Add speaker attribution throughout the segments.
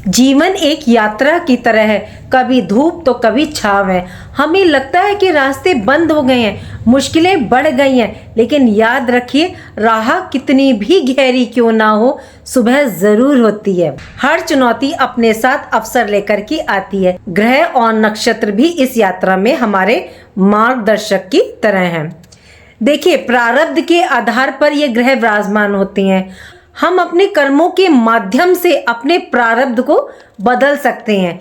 Speaker 1: जीवन एक यात्रा की तरह है, कभी धूप तो कभी छाव है। हमें लगता है कि रास्ते बंद हो गए हैं, मुश्किलें बढ़ गई हैं, लेकिन याद रखिए राह कितनी भी गहरी क्यों ना हो, सुबह जरूर होती है। हर चुनौती अपने साथ अवसर लेकर के आती है। ग्रह और नक्षत्र भी इस यात्रा में हमारे मार्गदर्शक की तरह हैं। देखिए, प्रारब्ध के आधार पर ये ग्रह विराजमान होते हैं। हम अपने कर्मों के माध्यम से अपने प्रारब्ध को बदल सकते हैं।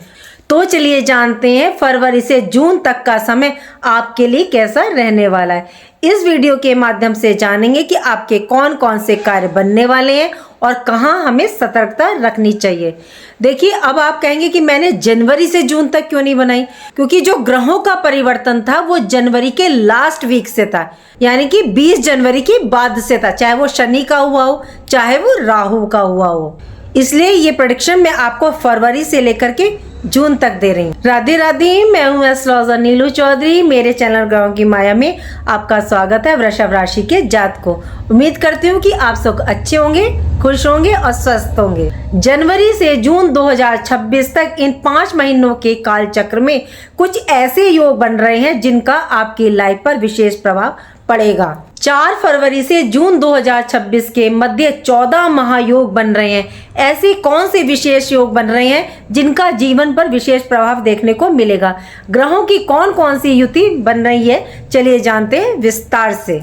Speaker 1: तो चलिए जानते हैं फरवरी से जून तक का समय आपके लिए कैसा रहने वाला है। इस वीडियो के माध्यम से जानेंगे कि आपके कौन कौन से कार्य बनने वाले हैं और कहां हमें सतर्कता रखनी चाहिए। देखिए, अब आप कहेंगे कि मैंने जनवरी से जून तक क्यों नहीं बनाई, क्योंकि जो ग्रहों का परिवर्तन था वो जनवरी के लास्ट वीक से था, यानी कि 20 जनवरी के बाद से था, चाहे वो शनि का हुआ हो चाहे वो राहु का हुआ हो। इसलिए ये प्रेडिक्शन मैं आपको फरवरी से लेकर के जून तक दे रही हूँ। राधे राधे, मैं हूँ एस्ट्रोलॉजर नीलू चौधरी। मेरे चैनल ग्रहों की माया में आपका स्वागत है। वृषभ राशि के जातक को उम्मीद करती हूँ कि आप सब अच्छे होंगे, खुश होंगे और स्वस्थ होंगे। जनवरी से जून 2026 तक इन 5 महीनों के काल चक्र में कुछ ऐसे योग बन रहे हैं जिनका आपकी लाइफ पर विशेष प्रभाव पड़ेगा। 4 फरवरी से जून 2026 के मध्य 14 महायोग बन रहे हैं। ऐसे कौन से विशेष योग बन रहे हैं जिनका जीवन पर विशेष प्रभाव देखने को मिलेगा। ग्रहों की कौन कौन सी युति बन रही है, चलिए जानते हैं विस्तार से।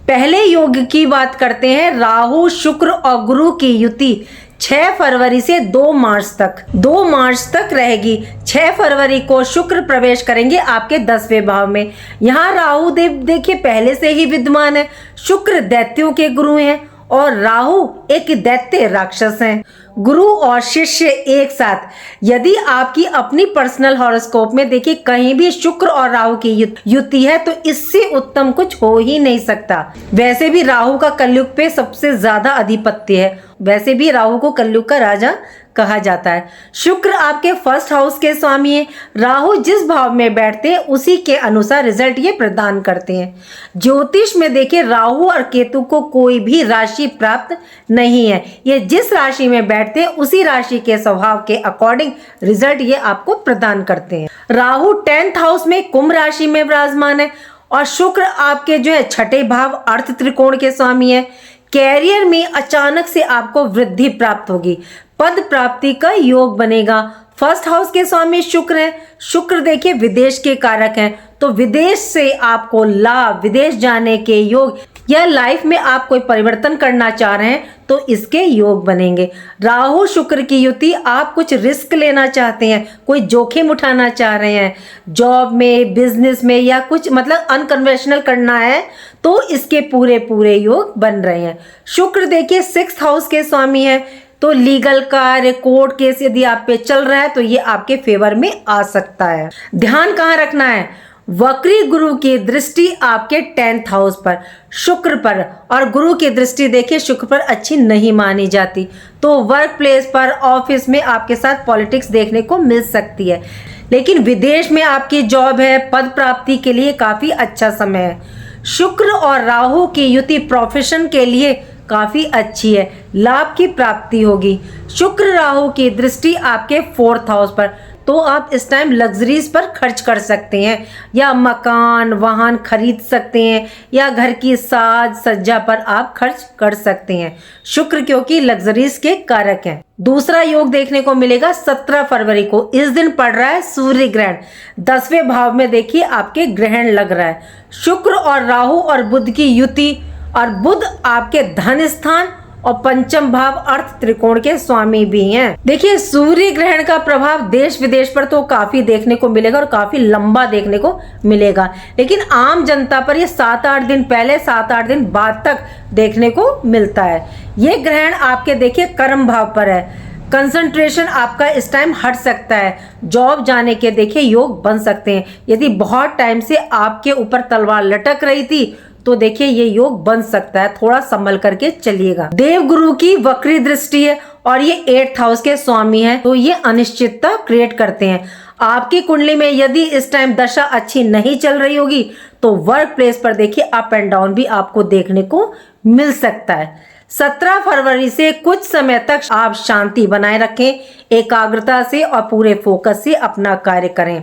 Speaker 1: पहले योग की बात करते हैं। राहु, शुक्र और गुरु की युति 6 फरवरी से 2 मार्च तक रहेगी। 6 फरवरी को शुक्र प्रवेश करेंगे आपके 10वें भाव में। यहाँ राहु देव देखिए पहले से ही विद्यमान है। शुक्र दैत्यों के गुरु हैं और राहु एक दैत्य राक्षस हैं। गुरु और शिष्य एक साथ। यदि आपकी अपनी पर्सनल हॉरोस्कोप में देखिए कहीं भी शुक्र और राहु की युति है तो इससे उत्तम कुछ हो ही नहीं सकता। वैसे भी राहु का कलयुग पे सबसे ज्यादा अधिपत्य है। वैसे भी राहु को कलयुग का राजा कहा जाता है। शुक्र आपके फर्स्ट हाउस के स्वामी है। राहु जिस भाव में बैठते हैं उसी के अनुसार रिजल्ट ये प्रदान करते हैं। ज्योतिष में देखिए राहु और केतु को कोई भी राशि प्राप्त नहीं है। ये जिस राशि में बैठते हैं उसी राशि के स्वभाव के अकॉर्डिंग रिजल्ट ये आपको प्रदान करते हैं। राहु 10th हाउस में कुंभ राशि में विराजमान है और शुक्र आपके जो है 6ठे भाव अर्थ त्रिकोण के स्वामी है। कैरियर में अचानक से आपको वृद्धि प्राप्त होगी, पद प्राप्ति का योग बनेगा। फर्स्ट हाउस के स्वामी शुक्र हैं। शुक्र देखिए विदेश के कारक हैं, तो विदेश से आपको लाभ, विदेश जाने के योग या लाइफ में आप कोई परिवर्तन करना चाह रहे हैं तो इसके योग बनेंगे। राहु शुक्र की युति, आप कुछ रिस्क लेना चाहते हैं, कोई जोखिम उठाना चाह रहे हैं, जॉब में, बिजनेस में या कुछ मतलब अनकन्वेंशनल करना है तो इसके पूरे योग बन रहे हैं। शुक्र देखिए 6th हाउस के स्वामी है, तो लीगल कार्य, कोर्ट केस यदि आप पे चल रहा है तो ये आपके फेवर में आ सकता है। ध्यान कहाँ रखना है, वक्री गुरु की दृष्टि आपके 10th हाउस पर, शुक्र पर, और गुरु की दृष्टि देखिए शुक्र पर अच्छी नहीं मानी जाती। तो वर्क प्लेस पर, ऑफिस में आपके साथ पॉलिटिक्स देखने को मिल सकती है। लेकिन विदेश में आपकी जॉब है, पद प्राप्ति के लिए काफी अच्छा समय है। शुक्र और राहु की युति प्रोफेशन के लिए काफी अच्छी है, लाभ की प्राप्ति होगी। शुक्र राहु की दृष्टि आपके 4th हाउस पर, तो आप इस टाइम लग्जरीज पर खर्च कर सकते हैं या मकान, वाहन खरीद सकते हैं या घर की साज सज्जा पर आप खर्च कर सकते हैं। शुक्र क्योंकि लग्जरीज के कारक हैं। दूसरा योग देखने को मिलेगा 17 फरवरी को। इस दिन पड़ रहा है सूर्य ग्रहण। 10वें भाव में देखिए आपके ग्रहण लग रहा है। शुक्र और राहु और बुध की युति, और बुध आपके धन स्थान और 5म भाव अर्थ त्रिकोण के स्वामी भी हैं। देखिए सूर्य ग्रहण का प्रभाव देश विदेश पर तो काफी देखने को मिलेगा और काफी लंबा देखने को मिलेगा, लेकिन आम जनता पर ये 7-8 दिन पहले, 7-8 दिन बाद तक देखने को मिलता है। ये ग्रहण आपके देखिए कर्म भाव पर है। कंसंट्रेशन आपका इस टाइम हट सकता है। जॉब जाने के देखिए योग बन सकते हैं। यदि बहुत टाइम से आपके ऊपर तलवार लटक रही थी तो देखिए ये योग बन सकता है, थोड़ा संभल करके चलिएगा। देव गुरु की वक्री दृष्टि है और ये 8th हाउस के स्वामी हैं, तो ये अनिश्चितता क्रिएट करते हैं। आपकी कुंडली में यदि इस टाइम दशा अच्छी नहीं चल रही होगी तो वर्क प्लेस पर देखिए अप एंड डाउन भी आपको देखने को मिल सकता है। 17 फरवरी से कुछ समय तक आप शांति बनाए रखें, एकाग्रता से और पूरे फोकस से अपना कार्य करें।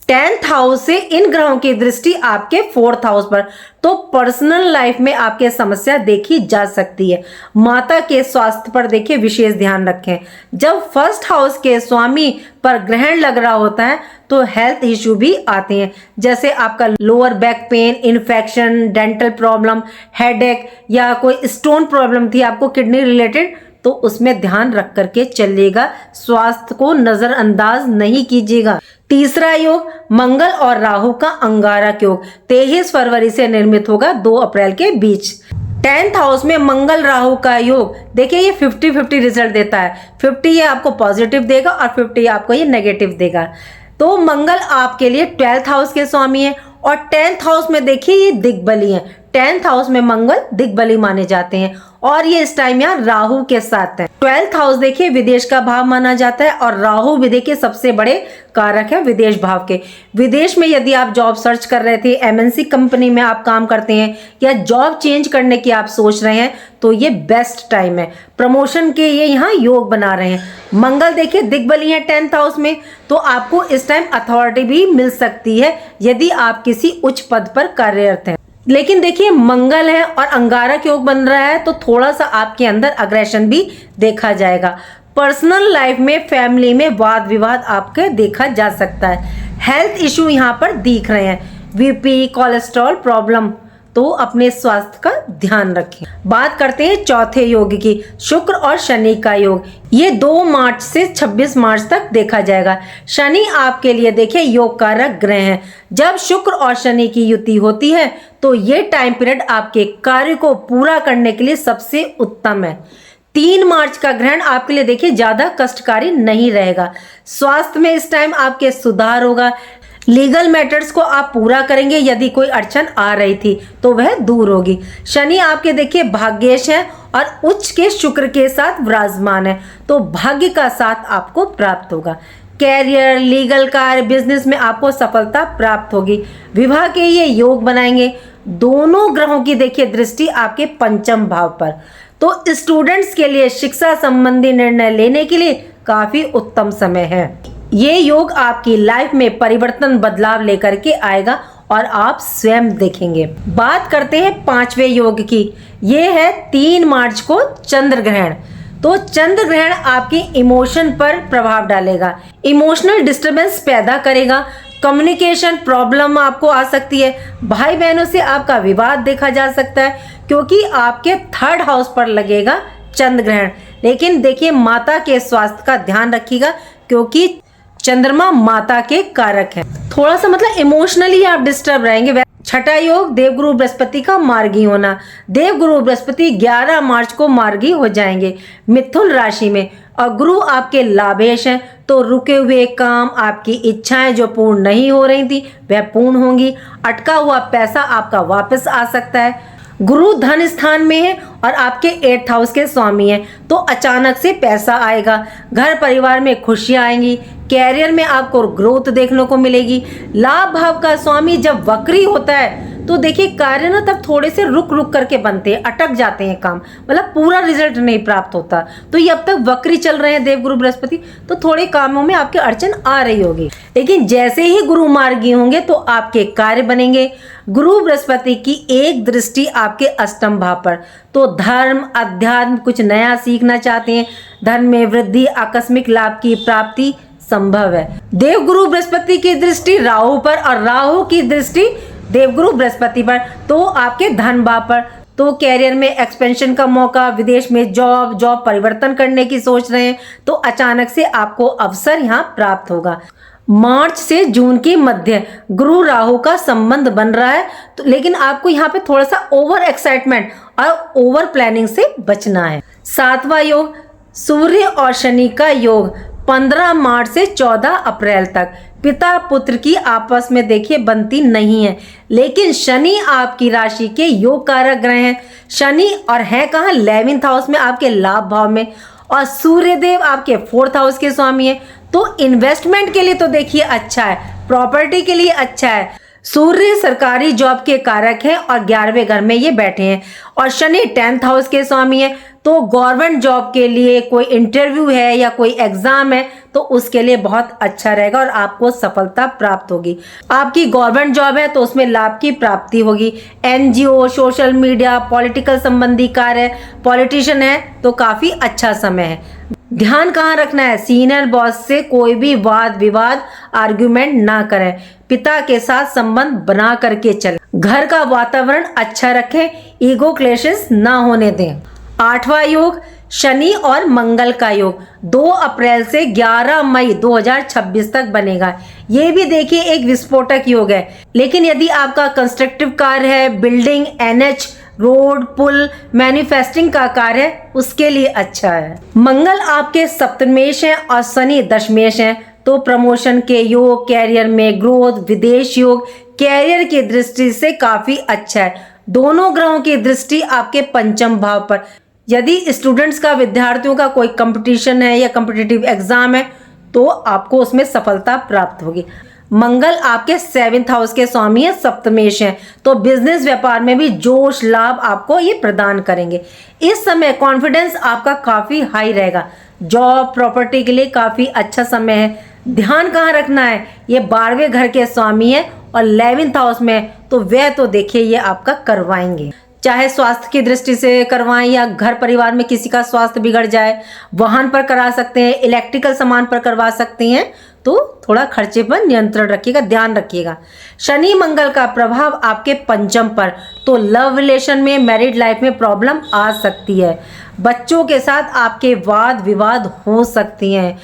Speaker 1: 10th हाउस से इन ग्रहों की दृष्टि आपके 4th हाउस पर, तो पर्सनल लाइफ में आपके समस्या देखी जा सकती है। माता के स्वास्थ्य पर देखिए विशेष ध्यान रखें। जब 1st हाउस के स्वामी पर ग्रहण लग रहा होता है तो हेल्थ इश्यू भी आते हैं, जैसे आपका lower back pain, infection, dental problem, headache या कोई स्टोन प्रॉब्लम थी आपको किडनी रिलेटेड, तो उसमें ध्यान रख करके चलिएगा, स्वास्थ्य को नजरअंदाज नहीं कीजिएगा। तीसरा योग मंगल और राहु का अंगारक योग 23 फरवरी से निर्मित होगा 2 अप्रैल के बीच। 10th हाउस में मंगल राहु का योग देखिए ये 50-50 रिजल्ट देता है। 50 ये आपको पॉजिटिव देगा और 50 आपको ये नेगेटिव देगा। तो मंगल आपके लिए 12th हाउस के स्वामी है और 10th हाउस में देखिए ये दिग्बली है। 10th हाउस में मंगल दिग्बली माने जाते हैं और ये इस टाइम यहाँ राहु के साथ है। 12th हाउस देखिए विदेश का भाव माना जाता है और राहु भी देखिए सबसे बड़े कारक है विदेश भाव के। विदेश में यदि आप जॉब सर्च कर रहे थे, एमएनसी कंपनी में आप काम करते हैं या जॉब चेंज करने की आप सोच रहे हैं, तो ये बेस्ट टाइम है। प्रमोशन के ये यहाँ योग बना रहे हैं। मंगल देखिए दिग्बली है 10th हाउस में, तो आपको इस टाइम अथॉरिटी भी मिल सकती है यदि आप किसी उच्च पद पर कार्यरत हैं। लेकिन देखिए मंगल है और अंगारक योग बन रहा है, तो थोड़ा सा आपके अंदर अग्रेशन भी देखा जाएगा। पर्सनल लाइफ में, फैमिली में वाद विवाद आपके देखा जा सकता है। हेल्थ इशू यहाँ पर दिख रहे हैं, बीपी, कोलेस्ट्रॉल प्रॉब्लम, तो अपने स्वास्थ्य का ध्यान रखें। बात करते हैं चौथे योग की, शुक्र और शनि का योग। ये 2 मार्च से 26 मार्च तक देखा जाएगा। शनि आपके लिए देखिए योग कारक ग्रह हैं। जब शुक्र और शनि की युति होती है तो ये टाइम पीरियड आपके कार्य को पूरा करने के लिए सबसे उत्तम है। 3 मार्च का ग्रहण आपके लिए देखिए ज्यादा कष्टकारी नहीं रहेगा। स्वास्थ्य में इस टाइम आपके सुधार होगा। लीगल मैटर्स को आप पूरा करेंगे, यदि कोई अड़चन आ रही थी तो वह दूर होगी। शनि आपके देखिए भाग्येश है और उच्च के शुक्र के साथ विराजमान है, तो भाग्य का साथ आपको प्राप्त होगा। कैरियर, लीगल कार्य, बिजनेस में आपको सफलता प्राप्त होगी। विवाह के ये योग बनाएंगे। दोनों ग्रहों की देखिए दृष्टि आपके 5th भाव पर, तो स्टूडेंट्स के लिए शिक्षा संबंधी निर्णय लेने के लिए काफी उत्तम समय है। ये योग आपकी लाइफ में परिवर्तन, बदलाव लेकर के आएगा और आप स्वयं देखेंगे। बात करते हैं 5वें योग की। ये है 3 मार्च को चंद्र ग्रहण। तो चंद्र ग्रहण आपके इमोशन पर प्रभाव डालेगा, इमोशनल डिस्टरबेंस पैदा करेगा। कम्युनिकेशन प्रॉब्लम आपको आ सकती है। भाई बहनों से आपका विवाद देखा जा सकता है, क्योंकि आपके 3rd हाउस पर लगेगा चंद्र ग्रहण। लेकिन देखिए माता के स्वास्थ्य का ध्यान रखिएगा, क्योंकि चंद्रमा माता के कारक है। थोड़ा सा मतलब इमोशनली आप डिस्टर्ब रहेंगे। छठा योग देवगुरु बृहस्पति का मार्गी होना। देवगुरु बृहस्पति 11 मार्च को मार्गी हो जाएंगे मिथुन राशि में, और गुरु आपके लाभेश हैं, तो रुके हुए काम, आपकी इच्छाएं जो पूर्ण नहीं हो रही थी वह पूर्ण होंगी। अटका हुआ पैसा आपका वापस आ सकता है। गुरु धन स्थान में है और आपके 8th हाउस के स्वामी हैं, तो अचानक से पैसा आएगा। घर परिवार में खुशियां आएंगी। कैरियर में आपको ग्रोथ देखने को मिलेगी। लाभ भाव का स्वामी जब वक्री होता है तो देखिए कार्य ना तब थोड़े से रुक रुक करके बनते हैं, अटक जाते हैं काम, मतलब पूरा रिजल्ट नहीं प्राप्त होता। तो ये अब तक वक्री चल रहे हैं देवगुरु बृहस्पति, तो थोड़े कामों में आपके अड़चन आ रही होगी। लेकिन जैसे ही गुरु मार्गी होंगे तो आपके कार्य बनेंगे। गुरु बृहस्पति की एक दृष्टि आपके 8th भाव पर, तो धर्म, अध्यात्म, कुछ नया सीखना चाहते हैं, धर्म में वृद्धि, आकस्मिक लाभ की प्राप्ति संभव है। देवगुरु बृहस्पति की दृष्टि राहु पर और राहु की दृष्टि देवगुरु बृहस्पति पर, तो आपके धन भाव पर। तो कैरियर में एक्सपेंशन का मौका, विदेश में जॉब परिवर्तन करने की सोच रहे हैं तो अचानक से आपको अवसर यहाँ प्राप्त होगा। मार्च से जून के मध्य गुरु राहु का संबंध बन रहा है, तो लेकिन आपको यहाँ पे थोड़ा सा ओवर एक्साइटमेंट और ओवर प्लानिंग से बचना है। 7वां योग सूर्य और शनि का योग 15 मार्च से 14 अप्रैल तक। पिता पुत्र की आपस में देखिए बनती नहीं है, लेकिन शनि आपकी राशि के योग कारक ग्रह हैं। शनि और है कहाँ, 11th हाउस में आपके लाभ भाव में, और सूर्य देव आपके 4th हाउस के स्वामी है। तो इन्वेस्टमेंट के लिए तो देखिए अच्छा है, प्रॉपर्टी के लिए अच्छा है। सूर्य सरकारी जॉब के कारक हैं और 11वें घर में ये बैठे हैं, और शनि 10th हाउस के स्वामी है, तो गवर्नमेंट जॉब के लिए कोई इंटरव्यू है या कोई एग्जाम है तो उसके लिए बहुत अच्छा रहेगा और आपको सफलता प्राप्त होगी। आपकी गवर्नमेंट जॉब है तो उसमें लाभ की प्राप्ति होगी। एनजीओ, सोशल मीडिया, पॉलिटिकल संबंधी कार्य, पॉलिटिशियन है तो काफी अच्छा समय है। ध्यान कहाँ रखना है, सीनियर बॉस से कोई भी वाद विवाद आर्ग्यूमेंट ना करें। पिता के साथ संबंध बना करके चलें। घर का वातावरण अच्छा रखें, ईगो क्लेशेस ना होने दें। 8वां योग शनि और मंगल का योग 2 अप्रैल से 11 मई 2026 तक बनेगा। ये भी देखिए एक विस्फोटक योग है, लेकिन यदि आपका कंस्ट्रक्टिव कार्य है, बिल्डिंग, एनएच, रोड, पुल, मैन्युफैक्चरिंग का कार्य है, उसके लिए अच्छा है। मंगल आपके सप्तमेश हैं और शनि दशमेश हैं, तो प्रमोशन के योग, कैरियर में ग्रोथ, विदेश योग कैरियर की दृष्टि से काफी अच्छा है। दोनों ग्रहों की दृष्टि आपके पंचम भाव पर। यदि स्टूडेंट्स का, विद्यार्थियों का कोई कंपटीशन है या कॉम्पिटिटिव एग्जाम है तो आपको उसमें सफलता प्राप्त होगी। मंगल आपके 7th हाउस के स्वामी है, सप्तमेश हैं, तो बिजनेस व्यापार में भी जोश लाभ आपको ये प्रदान करेंगे। इस समय कॉन्फिडेंस आपका काफी हाई रहेगा। जॉब, प्रॉपर्टी के लिए काफी अच्छा समय है। ध्यान कहाँ रखना है, ये 12वें घर के स्वामी है और 11th हाउस में, तो वह तो देखिए ये आपका करवाएंगे। चाहे स्वास्थ्य की दृष्टि से करवाएं या घर परिवार में किसी का स्वास्थ्य बिगड़ जाए, वाहन पर करा सकते हैं, इलेक्ट्रिकल सामान पर करवा सकते हैं, तो थोड़ा खर्चे पर नियंत्रण रखिएगा, ध्यान रखिएगा। शनि मंगल का प्रभाव आपके पंचम पर, तो लव रिलेशन में, मैरिड लाइफ में प्रॉब्लम आ सकती है। बच्चों के साथ आपके वाद विवाद हो सकती हैं।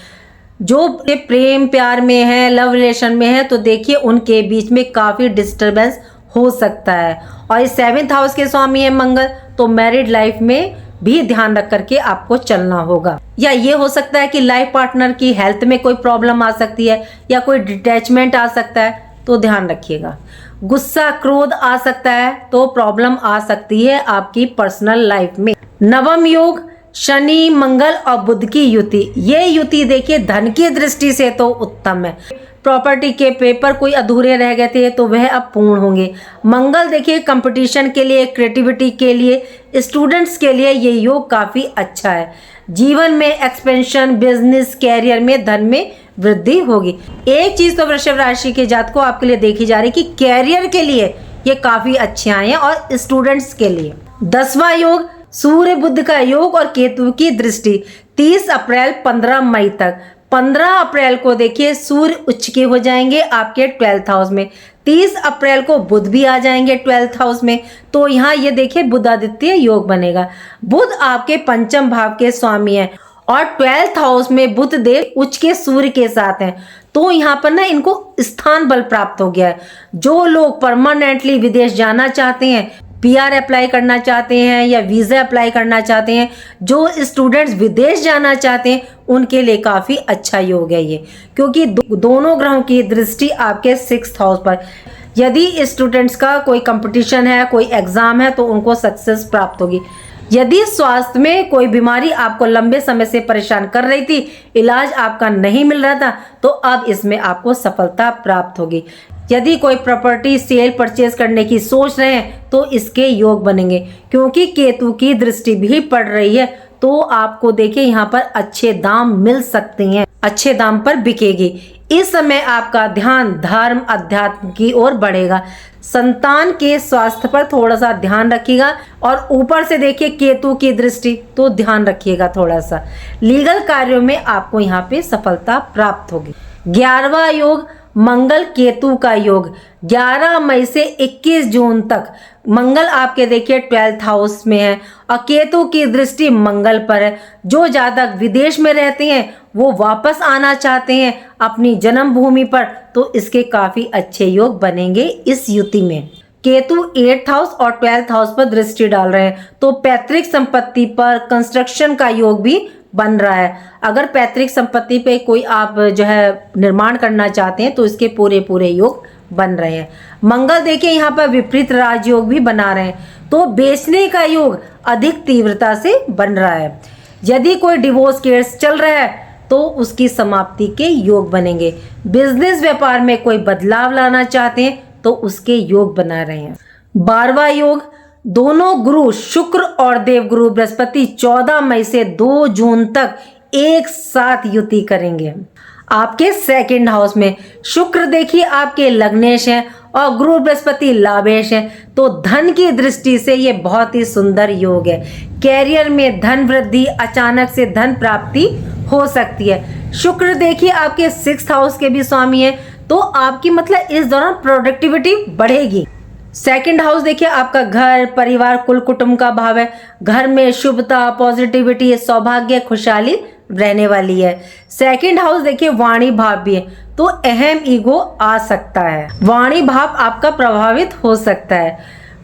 Speaker 1: जो प्रेम प्यार में है, लव रिलेशन में है, तो देखिए उनके बीच में काफ़ी डिस्टरबेंस हो सकता है। और इस 7th हाउस के स्वामी है मंगल, तो मैरिड लाइफ में भी ध्यान रख करके आपको चलना होगा। या ये हो सकता है कि लाइफ पार्टनर की हेल्थ में कोई प्रॉब्लम आ सकती है या कोई डिटैचमेंट आ सकता है, तो ध्यान रखिएगा। गुस्सा, क्रोध आ सकता है, तो प्रॉब्लम आ सकती है आपकी पर्सनल लाइफ में। 9वां योग शनि मंगल और बुध की युति, ये युति देखिए धन की दृष्टि से तो उत्तम है। प्रॉपर्टी के पेपर कोई अधूरे रह गए थे तो वह अब पूर्ण होंगे। मंगल देखिए कंपटीशन के लिए, क्रिएटिविटी के लिए, स्टूडेंट्स के लिए ये योग काफ़ी अच्छा है। जीवन में एक्सपेंशन, बिजनेस, कैरियर में, धन में वृद्धि होगी। एक चीज़ तो वृषभ राशि के जातकों आपके लिए देखी जा रही कि कैरियर के लिए ये काफ़ी अच्छे आए हैं और स्टूडेंट्स के लिए। 10वां योग सूर्य बुध का योग और केतु की दृष्टि 30 अप्रैल 15 मई तक। 15 अप्रैल को देखिए सूर्य उच्च के हो जाएंगे आपके 12th हाउस में। 30 अप्रैल को बुध भी आ जाएंगे 12th हाउस में, तो यहाँ ये देखिए बुधादित्य योग बनेगा। बुध आपके पंचम भाव के स्वामी है और 12th हाउस में बुध देव उच्च के सूर्य के साथ हैं, तो यहाँ पर ना इनको स्थान बल प्राप्त हो गया है। जो लोग परमानेंटली विदेश जाना चाहते हैं, पीआर अप्लाई करना चाहते हैं या वीज़ा अप्लाई करना चाहते हैं, जो स्टूडेंट्स विदेश जाना चाहते हैं, उनके लिए काफ़ी अच्छा योग है ये, क्योंकि दोनों ग्रहों की दृष्टि आपके 6th हाउस पर। यदि स्टूडेंट्स का कोई कंपटीशन है, कोई एग्ज़ाम है, तो उनको सक्सेस प्राप्त होगी। यदि स्वास्थ्य में कोई बीमारी आपको लंबे समय से परेशान कर रही थी, इलाज आपका नहीं मिल रहा था, तो अब इसमें आपको सफलता प्राप्त होगी। यदि कोई प्रॉपर्टी सेल परचेज करने की सोच रहे हैं तो इसके योग बनेंगे, क्योंकि केतु की दृष्टि भी पड़ रही है, तो आपको देखिए यहाँ पर अच्छे दाम मिल सकते हैं, अच्छे दाम पर बिकेगी। इस समय आपका ध्यान धर्म अध्यात्म की ओर बढ़ेगा। संतान के स्वास्थ्य पर थोड़ा सा ध्यान रखिएगा और ऊपर से देखिए केतु की दृष्टि, तो ध्यान रखिएगा थोड़ा सा। लीगल कार्यों में आपको यहाँ पे सफलता प्राप्त होगी। 11वां योग मंगल केतु का योग 11 मई से 21 जून तक। मंगल आपके देखिए 12th हाउस में है और केतु की दृष्टि मंगल पर है। जो जातक विदेश में रहते हैं वो वापस आना चाहते हैं अपनी जन्मभूमि पर, तो इसके काफी अच्छे योग बनेंगे इस युति में। केतु 8th हाउस और 12th हाउस पर दृष्टि डाल रहे हैं, तो पैतृक संपत्ति पर कंस्ट्रक्शन का योग भी बन रहा है। अगर पैतृक संपत्ति पे कोई आप जो है निर्माण करना चाहते हैं तो इसके पूरे पूरे योग बन रहे हैं। मंगल देखिए यहाँ पर विपरीत राजयोग भी बना रहे हैं, तो बेचने का योग अधिक तीव्रता से बन रहा है। यदि कोई डिवोर्स केस चल रहा है तो उसकी समाप्ति के योग बनेंगे। बिजनेस व्यापार में कोई बदलाव लाना चाहते हैं तो उसके योग बना रहे हैं। 12वां योग दोनों गुरु शुक्र और देवगुरु बृहस्पति 14 मई से 2 जून तक एक साथ युति करेंगे। आपके सेकंड हाउस में शुक्र देखिए आपके लग्नेश हैं और गुरु बृहस्पति लाभेश हैं, तो धन की दृष्टि से ये बहुत ही सुंदर योग है। कैरियर में धन वृद्धि, अचानक से धन प्राप्ति हो सकती है। शुक्र देखिए आपके 6th हाउस के भी स्वामी हैं, तो आपकी मतलब इस दौरान प्रोडक्टिविटी बढ़ेगी। सेकंड हाउस देखिए आपका घर, परिवार, कुल कुटुंब का भाव है। घर में शुभता, पॉजिटिविटी, सौभाग्य, खुशहाली रहने वाली है। सेकंड हाउस देखिए वाणी भाव भी है, तो अहम ईगो आ सकता है। वाणी भाव आपका प्रभावित हो सकता है।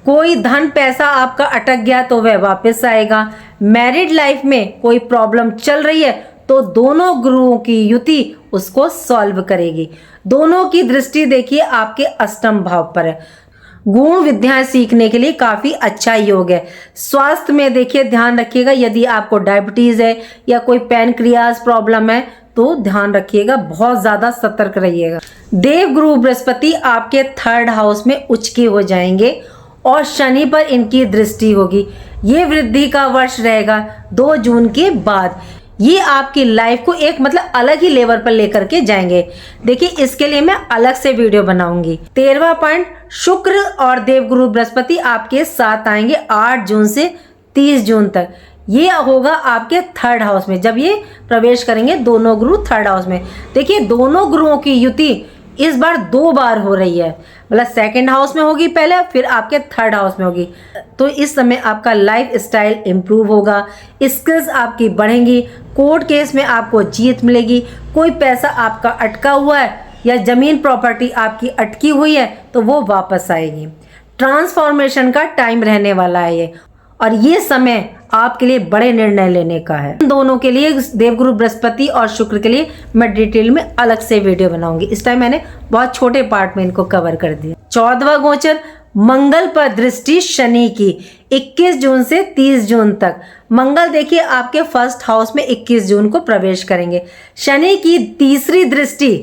Speaker 1: कोई धन पैसा आपका अटक गया तो वह वापस आएगा। मैरिड लाइफ में कोई प्रॉब्लम चल रही है तो दोनों गुरुओं की युति उसको सॉल्व करेगी। दोनों की दृष्टि देखिए आपके अष्टम भाव पर है। गुण विद्याएं सीखने के लिए काफी अच्छा योग है। स्वास्थ्य में देखिए ध्यान रखिएगा, यदि आपको डायबिटीज है या कोई पैनक्रियाज प्रॉब्लम है तो ध्यान रखिएगा, बहुत ज्यादा सतर्क रहिएगा। देवगुरु बृहस्पति आपके 3rd हाउस में उच्च हो जाएंगे और शनि पर इनकी दृष्टि होगी। ये वृद्धि का वर्ष रहेगा 2 जून के बाद। ये आपकी लाइफ को एक मतलब अलग ही लेवल पर लेकर के जाएंगे। देखिए इसके लिए मैं अलग से वीडियो बनाऊंगी। 13वां पॉइंट, शुक्र और देवगुरु बृहस्पति आपके साथ आएंगे 8 जून से 30 जून तक। ये होगा आपके 3rd हाउस में, जब ये प्रवेश करेंगे दोनों गुरु 3rd हाउस में। देखिए दोनों गुरुओं की युति इस बार 2 बार हो रही है, मतलब 2nd हाउस में होगी पहले, फिर आपके 3rd हाउस में होगी। तो इस समय आपका लाइफ स्टाइल इम्प्रूव होगा, स्किल्स आपकी बढ़ेंगी, कोर्ट केस में आपको जीत मिलेगी। कोई पैसा आपका अटका हुआ है या जमीन प्रॉपर्टी आपकी अटकी हुई है तो वो वापस आएगी। ट्रांसफॉर्मेशन का टाइम रहने वाला है ये, और ये समय आपके लिए बड़े निर्णय लेने का है। दोनों के लिए, देवगुरु बृहस्पति और शुक्र के लिए मैं डिटेल में अलग से वीडियो बनाऊंगी। इस टाइम मैंने बहुत छोटे पार्ट में इनको कवर कर दिया। 14वां गोचर, मंगल पर दृष्टि शनि की 21 जून से 30 जून तक। मंगल देखिए आपके 1st हाउस में 21 जून को प्रवेश करेंगे। शनि की तीसरी दृष्टि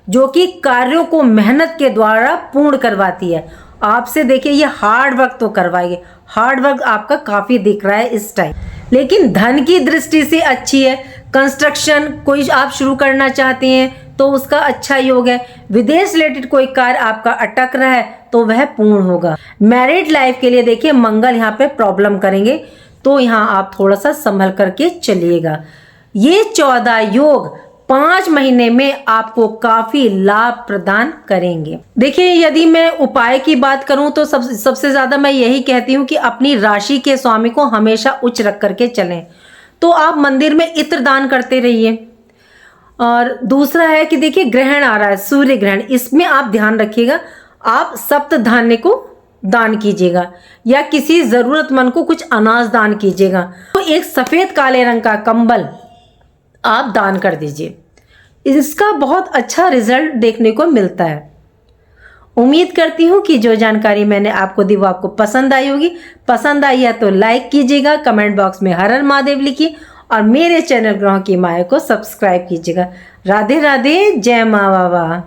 Speaker 1: जो कि कार्यों को मेहनत के द्वारा पूर्ण करवाती है। आपसे देखिए ये हार्ड वर्क तो करवाएगी, हार्ड वर्क आपका काफी दिख रहा है इस टाइम, लेकिन धन की दृष्टि से अच्छी है। कंस्ट्रक्शन कोई आप शुरू करना चाहते हैं तो उसका अच्छा योग है। विदेश रिलेटेड कोई कार्य आपका अटक रहा है तो वह पूर्ण होगा। मैरिड लाइफ के लिए देखिए मंगल यहाँ पे प्रॉब्लम करेंगे, तो यहाँ आप थोड़ा सा संभल करके चलिएगा। ये 14 योग 5 महीने में आपको काफी लाभ प्रदान करेंगे। देखिए यदि मैं उपाय की बात करूं तो सबसे ज्यादा मैं यही कहती हूं कि अपनी राशि के स्वामी को हमेशा उच्च रख करके चलें। तो आप मंदिर में इत्र दान करते रहिए। और दूसरा है कि देखिए ग्रहण आ रहा है, सूर्य ग्रहण, इसमें आप ध्यान रखिएगा, आप सप्त धान्य को दान कीजिएगा या किसी जरूरतमंद को कुछ अनाज दान कीजिएगा। तो एक सफेद काले रंग का कंबल आप दान कर दीजिए, इसका बहुत अच्छा रिजल्ट देखने को मिलता है। उम्मीद करती हूँ कि जो जानकारी मैंने आपको दी वो आपको पसंद आई होगी। पसंद आई है तो लाइक कीजिएगा, कमेंट बॉक्स में हर हर महादेव लिखिए और मेरे चैनल ग्रहों की माया को सब्सक्राइब कीजिएगा। राधे राधे, जय माँ बाबा।